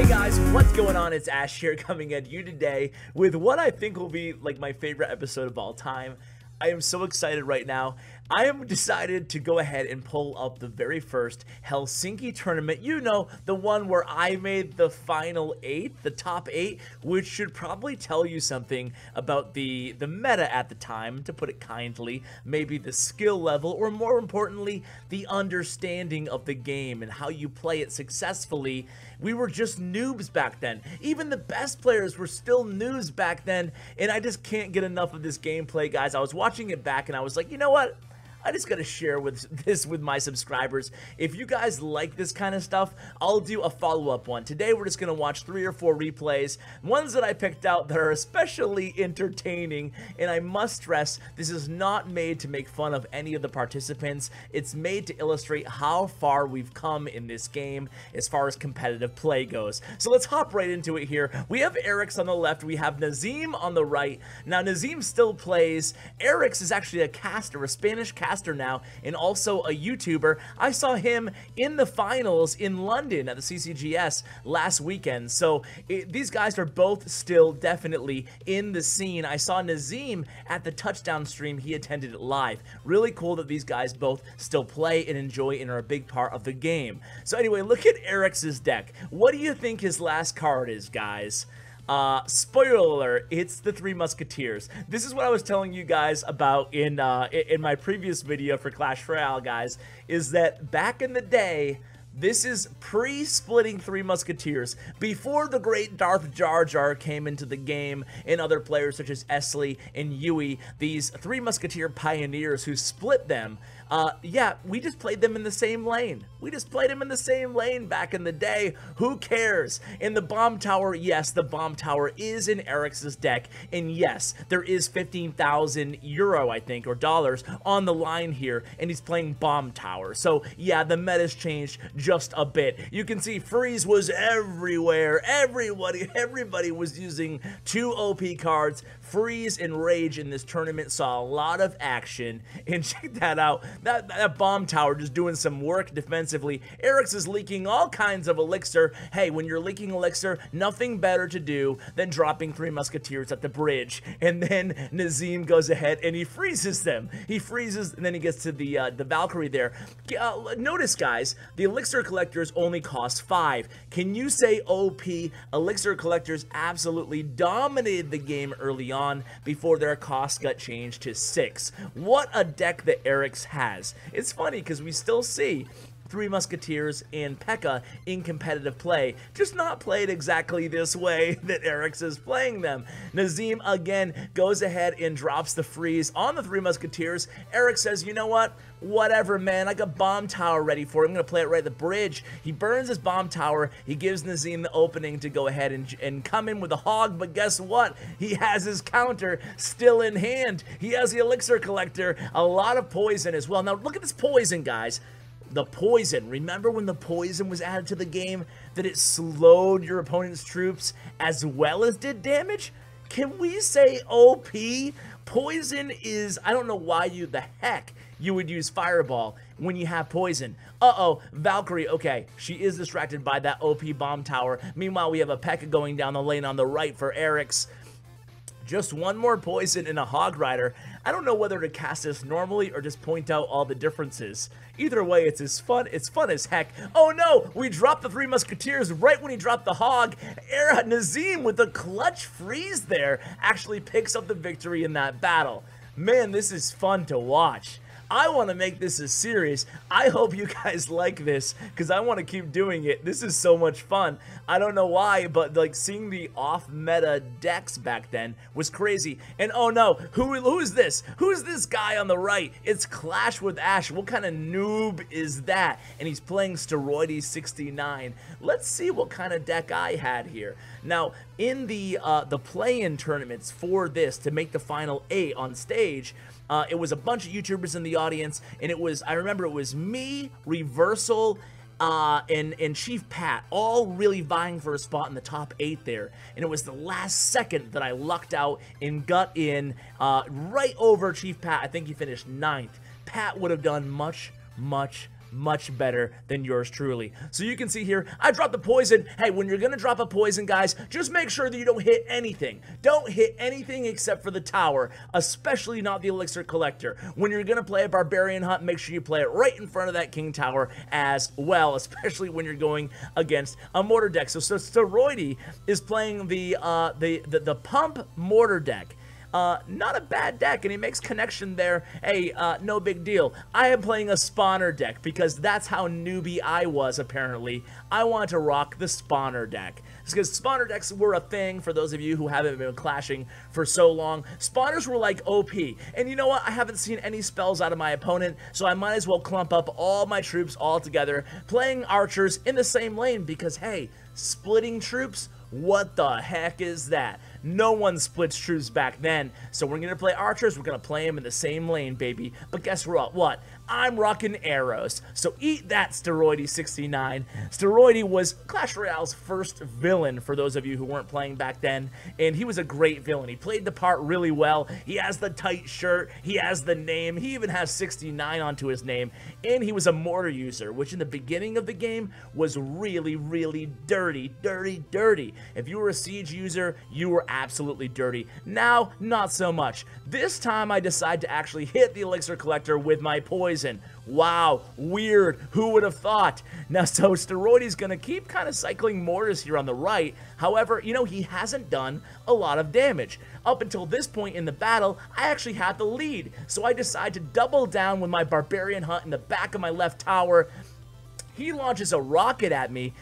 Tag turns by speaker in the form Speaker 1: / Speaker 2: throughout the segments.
Speaker 1: Hey guys, what's going on? It's Ash here coming at you today with what I think will be like my favorite episode of all time. I am so excited right now. I have decided to go ahead and pull up the very first Helsinki Tournament. You know, the one where I made the final 8, the top 8, which should probably tell you something about the meta at the time, to put it kindly, maybe the skill level, or more importantly, the understanding of the game and how you play it successfully. We were just noobs back then. Even the best players were still noobs back then, and I just can't get enough of this gameplay, guys. I was watching it back and I was like, you know what? I just gotta share this with my subscribers. If you guys like this kind of stuff, I'll do a follow-up one. Today we're just gonna watch 3 or 4 replays, ones that I picked out that are especially entertaining, and I must stress, this is not made to make fun of any of the participants. It's made to illustrate how far we've come in this game as far as competitive play goes. So let's hop right into it here. We have Eric's on the left, we have Nazim on the right. Now Nazim still plays. Eric's is actually a caster, a Spanish caster now, and also a YouTuber. I saw him in the finals in London at the CCGS last weekend, so these guys are both still definitely in the scene. I saw Nazim at the touchdown stream. He attended it live. Really cool that these guys both still play and enjoy and are a big part of the game. So anyway, look at Eric's deck. What do you think his last card is, guys? Spoiler, it's the Three Musketeers. This is what I was telling you guys about in my previous video for Clash Royale, guys, is that back in the day, this is pre-splitting Three Musketeers, before the great Darth Jar Jar came into the game and other players such as Esley and Yui, these Three Musketeer pioneers who split them. Yeah, we just played them in the same lane. We just played them in the same lane back in the day. Who cares? And the bomb tower, yes, the bomb tower is in Eric's deck. And yes, there is 15,000 euro, I think, or dollars on the line here. And he's playing bomb tower. So yeah, the meta's changed just a bit. You can see Freeze was everywhere. Everybody was using 2 OP cards. Freeze and Rage in this tournament saw a lot of action. And check that out. That bomb tower just doing some work defensively. Eric's is leaking all kinds of elixir. Hey, when you're leaking elixir, nothing better to do than dropping 3 musketeers at the bridge. And then Nazim goes ahead and he freezes them. He freezes, and then he gets to the Valkyrie there. Notice, guys, the elixir collectors only cost 5. Can you say OP? Elixir collectors absolutely dominated the game early on before their cost got changed to 6. What a deck that Eric's has. It's funny because we still see 3 Musketeers and P.E.K.K.A. in competitive play, just not played exactly this way that Eric's is playing them. Nazim again goes ahead and drops the freeze on the 3 Musketeers. Eric says, you know what? Whatever, man. I got bomb tower ready for him. I'm going to play it right at the bridge. He burns his bomb tower. He gives Nazim the opening to go ahead and come in with a hog, but guess what? He has his counter still in hand. He has the elixir collector, a lot of poison as well. Now look at this poison, guys. The poison. Remember when the poison was added to the game, that it slowed your opponent's troops as well as did damage? Can we say OP? Poison is, I don't know why the heck you would use Fireball when you have poison. Uh-oh, Valkyrie, okay, she is distracted by that OP bomb tower. Meanwhile, we have a P.E.K.K.A. going down the lane on the right for Eric's. Just one more poison and a Hog Rider. I don't know whether to cast this normally or just point out all the differences. Either way, it's fun as heck. Oh no, we dropped the 3 Musketeers right when he dropped the Hog. Nazim with a clutch freeze there actually picks up the victory in that battle. Man, this is fun to watch. I want to make this a series. I hope you guys like this because I want to keep doing it. This is so much fun. I don't know why, but like seeing the off-meta decks back then was crazy. And oh no, who is this? Who's this guy on the right? It's Clash with Ash. What kind of noob is that? And he's playing Steroidy 69. Let's see what kind of deck I had here. Now, in the play-in tournaments for this to make the final 8 on stage, it was a bunch of YouTubers in the audience, and I remember it was me, Reversal, and Chief Pat, all really vying for a spot in the top 8 there. And it was the last second that I lucked out and got in right over Chief Pat. I think he finished 9th. Pat would have done much, much much better than yours truly. So you can see here, I dropped the poison. Hey, when you're gonna drop a poison, guys, just make sure that you don't hit anything. Don't hit anything except for the tower, especially not the elixir collector. When you're gonna play a barbarian hunt, make sure you play it right in front of that king tower as well, especially when you're going against a mortar deck. So Steroidy is playing the pump mortar deck. Not a bad deck, and he makes connection there. Hey, no big deal. I am playing a spawner deck because that's how newbie I was, apparently. I wanted to rock the spawner deck. It's because spawner decks were a thing for those of you who haven't been clashing for so long. Spawners were like OP. And you know what? I haven't seen any spells out of my opponent, so I might as well clump up all my troops all together, playing archers in the same lane because, hey, splitting troops, what the heck is that? No one splits troops back then. So we're going to play archers. We're going to play them in the same lane, baby. But guess what? I'm rocking arrows. So eat that, Steroidy69. Steroidy was Clash Royale's first villain, for those of you who weren't playing back then. And he was a great villain. He played the part really well. He has the tight shirt. He has the name. He even has 69 onto his name. And he was a mortar user, which in the beginning of the game was really, really dirty. If you were a siege user, you were absolutely dirty. Now, not so much. This time, I decide to actually hit the elixir collector with my poison. Wow, weird. Who would have thought? Now, so Steroidy's gonna keep kind of cycling mortars here on the right. However, you know, he hasn't done a lot of damage. Up until this point in the battle, I actually had the lead. So I decide to double down with my barbarian hunt in the back of my left tower. He launches a rocket at me.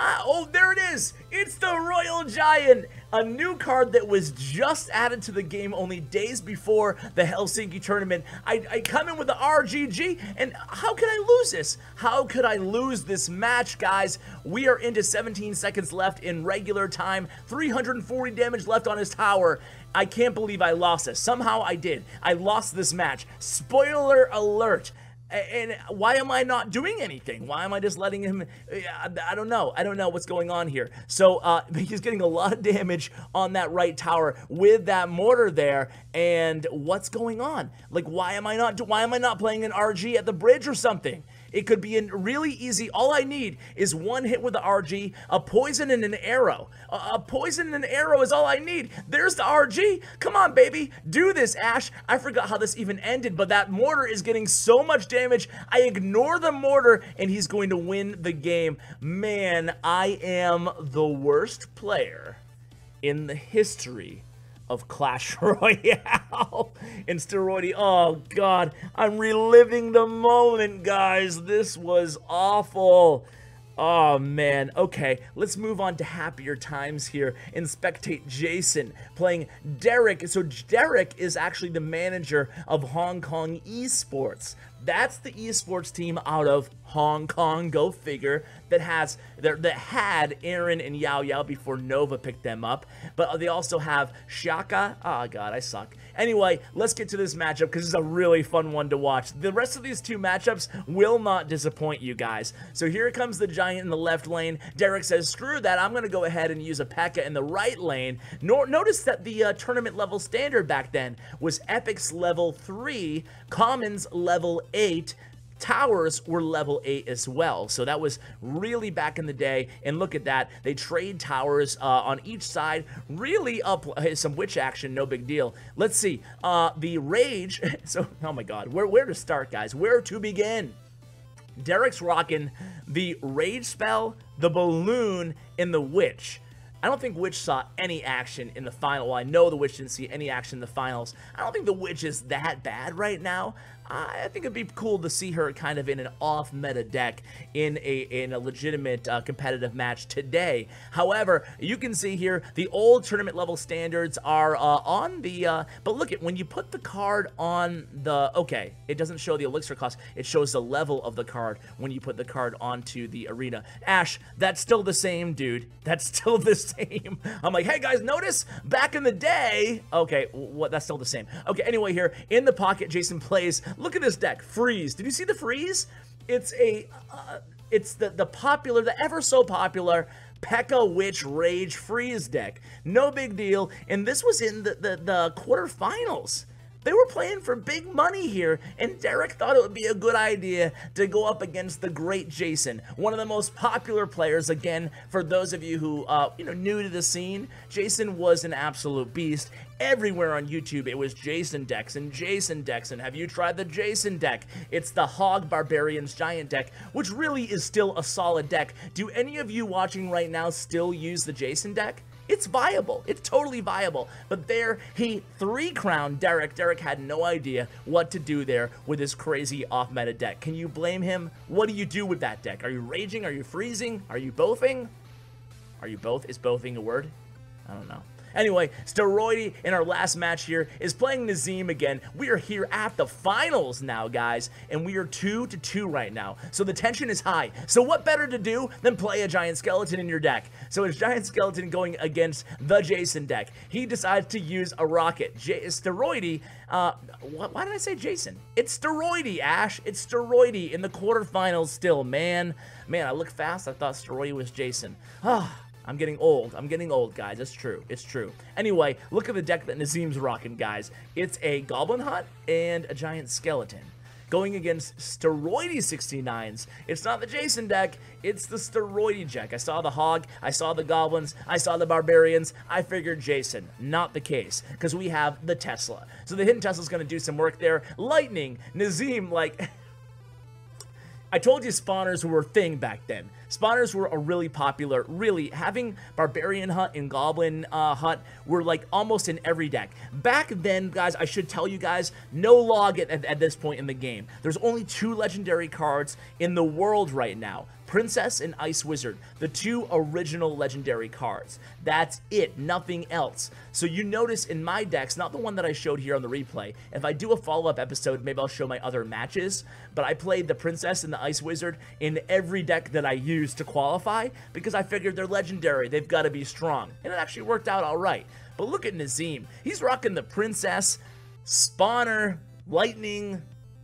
Speaker 1: Oh, there it is! It's the Royal Giant! A new card that was just added to the game only days before the Helsinki Tournament. I come in with the RGG, and how could I lose this? How could I lose this match, guys? We are into 17 seconds left in regular time, 340 damage left on his tower. I can't believe I lost this. Somehow I did. I lost this match. Spoiler alert. And why am I not doing anything? Why am I just letting him? I don't know. I don't know what's going on here. So he's getting a lot of damage on that right tower with that mortar there. And what's going on? Like, why am I not playing an RG at the bridge or something? It could be really easy. All I need is one hit with the RG, a poison and an arrow. A poison and an arrow is all I need. There's the RG. Come on, baby. Do this, Ash. I forgot how this even ended, but that mortar is getting so much damage. I ignore the mortar, and he's going to win the game. Man, I am the worst player in the history of Clash Royale. And Steroidy, oh god, I'm reliving the moment, guys. This was awful. Oh man, okay, let's move on to happier times here and spectate Jason playing Derek. So Derek is actually the manager of Hong Kong Esports. That's the esports team out of Hong Kong, go figure, that had Aaron and Yao Yao before Nova picked them up. But they also have Shaka. Oh god, I suck. Anyway, let's get to this matchup because it's a really fun one to watch. The rest of these two matchups will not disappoint you guys. So here comes the Giant in the left lane. Derek says, screw that, I'm going to go ahead and use a P.E.K.K.A in the right lane. Notice that the tournament level standard back then was Epics level 3, Commons level 8, Towers were level 8 as well, so that was really back in the day. And look at that, they trade towers on each side, really up some witch action, no big deal. Let's see, the Rage, so, oh my god, where to start, guys? Where to begin? Derek's rocking the Rage spell, the Balloon, and the Witch. I don't think Witch saw any action in the final. Well, I know the Witch didn't see any action in the finals. I don't think the Witch is that bad right now. I think it'd be cool to see her kind of in an off-meta deck in a legitimate competitive match today. However, you can see here the old tournament level standards are on the, but look at when you put the card on the, okay, it doesn't show the elixir cost, it shows the level of the card when you put the card onto the arena. Ash, that's still the same, dude. That's still the same. I'm like, hey guys, notice back in the day, okay, what? That's still the same. Okay, anyway, here in the pocket, Jason plays. Look at this deck, Freeze. Did you see the Freeze? It's the popular, the ever so popular P.E.K.K.A Witch Rage Freeze deck. No big deal. And this was in the quarterfinals. They were playing for big money here, and Derek thought it would be a good idea to go up against the great Jason, one of the most popular players. Again, for those of you who, new to the scene, Jason was an absolute beast. Everywhere on YouTube, it was Jason decks and Jason decks, and have you tried the Jason deck? It's the Hog Barbarians Giant deck, which really is still a solid deck. Do any of you watching right now still use the Jason deck? It's viable. It's totally viable. But there, he 3-crowned Derek. Derek had no idea what to do there with his crazy off-meta deck. Can you blame him? What do you do with that deck? Are you raging? Are you freezing? Are you bothing? Are you both? Is bothing a word? I don't know. Anyway, Steroidy in our last match here is playing Nazim again. We are here at the finals now, guys, and we are 2-2 right now. So the tension is high. So what better to do than play a Giant Skeleton in your deck? So it's Giant Skeleton going against the Jason deck. He decides to use a Rocket. Steroidy, why did I say Jason? It's Steroidy, Ash. It's Steroidy in the quarterfinals still, man. Man, I look fast. I thought Steroidy was Jason. I'm getting old. I'm getting old, guys. It's true. It's true. Anyway, look at the deck that Nazim's rocking, guys. It's a Goblin Hut and a Giant Skeleton. Going against Steroidy 69s. It's not the Jason deck. It's the Steroidy deck. I saw the Hog. I saw the Goblins. I saw the Barbarians. I figured Jason. Not the case, because we have the Tesla. So the Hidden Tesla's going to do some work there. Lightning. Nazim, like... I told you spawners were a thing back then. Spawners were a really popular, really, having Barbarian Hut and Goblin Hut were like almost in every deck. Back then, guys, I should tell you guys, no log at this point in the game. There's only 2 legendary cards in the world right now. Princess and Ice Wizard, the 2 original legendary cards. That's it, nothing else. So you notice in my decks, not the one that I showed here on the replay, if I do a follow-up episode, maybe I'll show my other matches, but I played the Princess and the Ice Wizard in every deck that I used to qualify, because I figured they're legendary, they've got to be strong, and it actually worked out alright. But look at Nazim, he's rocking the Princess, Spawner, Lightning,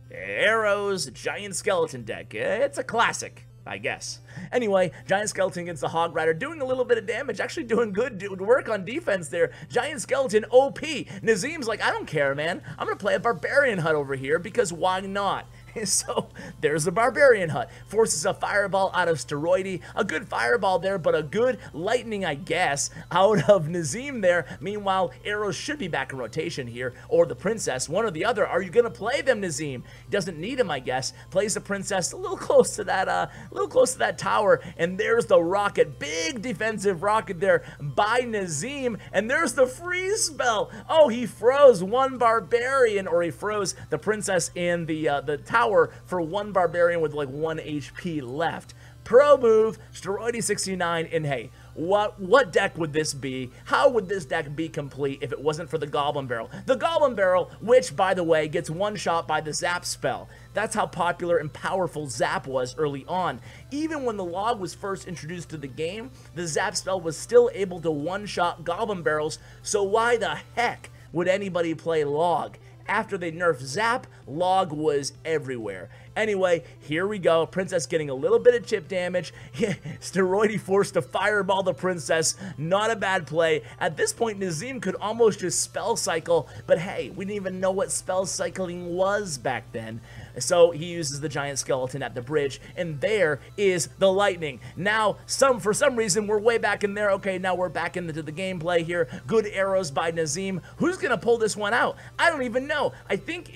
Speaker 1: Arrows, Giant Skeleton deck. It's a classic, I guess. Anyway, Giant Skeleton against the Hog Rider, doing a little bit of damage, actually doing good work on defense there. Giant Skeleton OP. Nazim's like, I don't care, man. I'm going to play a Barbarian Hut over here because why not? So there's the Barbarian Hut. Forces a Fireball out of Steroidy. A good Fireball there, but a good Lightning, I guess, out of Nazim there. Meanwhile, Arrows should be back in rotation here, or the Princess, one or the other. Are you going to play them, Nazim? Doesn't need him, I guess. Plays the Princess a little close to that tower, and there's the Rocket. Big defensive Rocket there by Nazim, and there's the freeze spell. Oh, he froze one Barbarian, or he froze the Princess in the tower for one Barbarian with like 1 HP left. Pro move, Steroidy 69, and hey, what deck would this be? How would this deck be complete if it wasn't for the Goblin Barrel? The Goblin Barrel, which, by the way, gets one-shot by the Zap spell. That's how popular and powerful Zap was early on. Even when the log was first introduced to the game, the Zap spell was still able to one-shot Goblin Barrels, so why the heck would anybody play log? After they nerfed Zap, log was everywhere. Anyway, here we go. Princess getting a little bit of chip damage. Steroidy forced to Fireball the Princess. Not a bad play. At this point, Nazim could almost just spell cycle, but hey, we didn't even know what spell cycling was back then. So he uses the Giant Skeleton at the bridge, and there is the Lightning. Now, for some reason, we're way back in there. Okay, now we're back into the gameplay here. Good arrows by Nazim. Who's gonna pull this one out? I don't even know. I think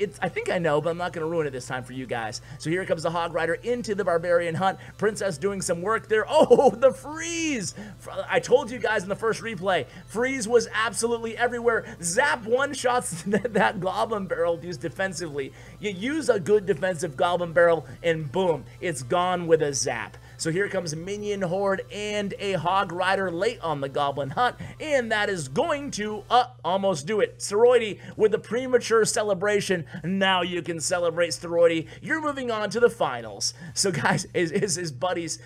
Speaker 1: I know, but I'm not gonna ruin it this time for you guys. So here comes the Hog Rider into the Barbarian Hunt. Princess doing some work there. Oh, the freeze! I told you guys in the first replay, freeze was absolutely everywhere. Zap one-shots that Goblin Barrel used defensively. You use a good defensive Goblin Barrel, and boom, it's gone with a Zap. So here comes Minion Horde and a Hog Rider late on the Goblin Hut, and that is going to almost do it. Steroidy with the premature celebration. Now you can celebrate, Steroidy. You're moving on to the finals. So guys, his buddies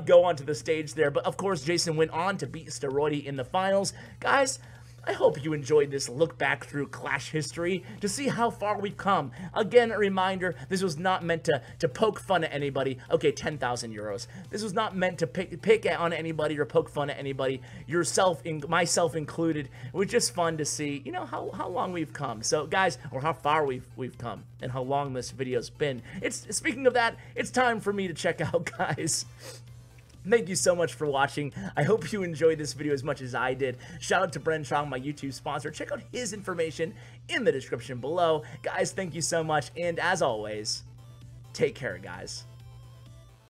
Speaker 1: go onto the stage there, but of course Jason went on to beat Steroidy in the finals. Guys, I hope you enjoyed this look back through Clash history to see how far we've come. Again, a reminder, this was not meant to poke fun at anybody. Okay, 10,000 euros. This was not meant to pick on anybody or poke fun at anybody, myself included. It was just fun to see, you know, how long we've come. So guys, or how far we've come and how long this video's been. Speaking of that, it's time for me to check out, guys. Thank you so much for watching. I hope you enjoyed this video as much as I did. Shout out to Bren Chong, my YouTube sponsor. Check out his information in the description below. Guys, thank you so much. And as always, take care, guys.